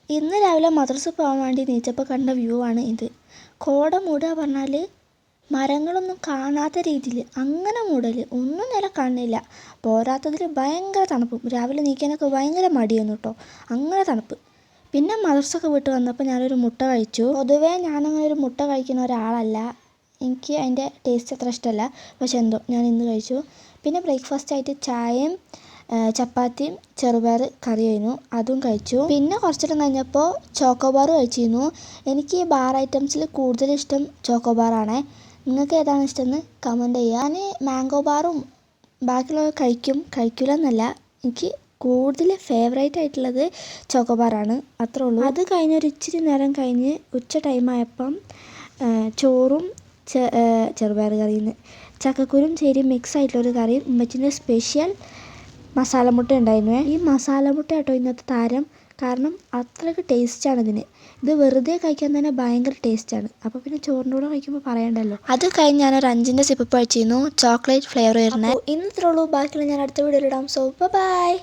ഇന്ന് രാവിലെ മദ്രസ പോകാൻ വേണ്ടി നീച്ചപ്പോൾ കണ്ട വ്യൂ ആണ് ഇത്. കോട മൂടുക പറഞ്ഞാൽ മരങ്ങളൊന്നും കാണാത്ത രീതിയിൽ അങ്ങനെ മൂടൽ, ഒന്നും നേരെ കാണില്ല. പോരാത്തതിൽ ഭയങ്കര തണുപ്പും. രാവിലെ നീക്കാനൊക്കെ ഭയങ്കര മടിയായിരുന്നു കേട്ടോ, അങ്ങനെ തണുപ്പ്. പിന്നെ മദ്രസയൊക്കെ വിട്ട് വന്നപ്പോൾ ഞാനൊരു മുട്ട കഴിച്ചു. പൊതുവേ ഞാനങ്ങനെ ഒരു മുട്ട കഴിക്കുന്ന ഒരാളല്ല, എനിക്ക് അതിൻ്റെ ടേസ്റ്റ് അത്ര ഇഷ്ടമല്ല. പക്ഷെ എന്തോ ഞാൻ ഇന്ന് കഴിച്ചു. പിന്നെ ബ്രേക്ക്ഫാസ്റ്റ് ആയിട്ട് ചായയും ചപ്പാത്തിയും ചെറുപയർ കറിയായിരുന്നു, അതും കഴിച്ചു. പിന്നെ കുറച്ചിടം കഴിഞ്ഞപ്പോൾ ചോക്കോബാർ കഴിച്ചിരുന്നു. എനിക്ക് ഈ ബാർ ഐറ്റംസിൽ കൂടുതൽ ഇഷ്ടം ചോക്കോബാറാണ്. നിങ്ങൾക്ക് ഏതാണ് ഇഷ്ടമെന്ന് കമൻറ്റ് ചെയ്യുക. ഞാൻ മാംഗോ ബാറും ബാക്കിയുള്ളതൊക്കെ കഴിക്കില്ല എന്നല്ല, എനിക്ക് കൂടുതൽ ഫേവറേറ്റ് ആയിട്ടുള്ളത് ചോക്കോബാറാണ്, അത്രേ ഉള്ളൂ. അത് കഴിഞ്ഞൊരു ഇച്ചിരി നേരം കഴിഞ്ഞ് ഉച്ച ടൈമായപ്പം ചോറും ചെറുപയർ കറിയിൽ ചക്കക്കുരും ചേരിയും മിക്സ് ആയിട്ടുള്ളൊരു കറിയും ഉമ്മച്ചിൻ്റെ സ്പെഷ്യൽ മസാലമുട്ട ഉണ്ടായിരുന്നു. ഈ മസാലമുട്ട കേട്ടോ ഇന്നത്തെ താരം, കാരണം അത്രയ്ക്ക് ടേസ്റ്റാണ് ഇതിന്. ഇത് വെറുതെ കഴിക്കാൻ തന്നെ ഭയങ്കര ടേസ്റ്റാണ്. അപ്പോൾ പിന്നെ ചോറിൻ്റെ കൂടെ കഴിക്കുമ്പോൾ പറയണ്ടല്ലോ. അത് കഴിഞ്ഞ് ഞാനൊരു 5ൻ്റെ സിപ്പ് കഴിച്ചിരുന്നു, ചോക്ലേറ്റ് ഫ്ലേവർ വരുന്നത്. ഇന്നത്രേ ഉള്ളൂ, ബാക്കിയുള്ള ഞാൻ അടുത്ത വീഡിയോയിൽ ഇടാം. So by.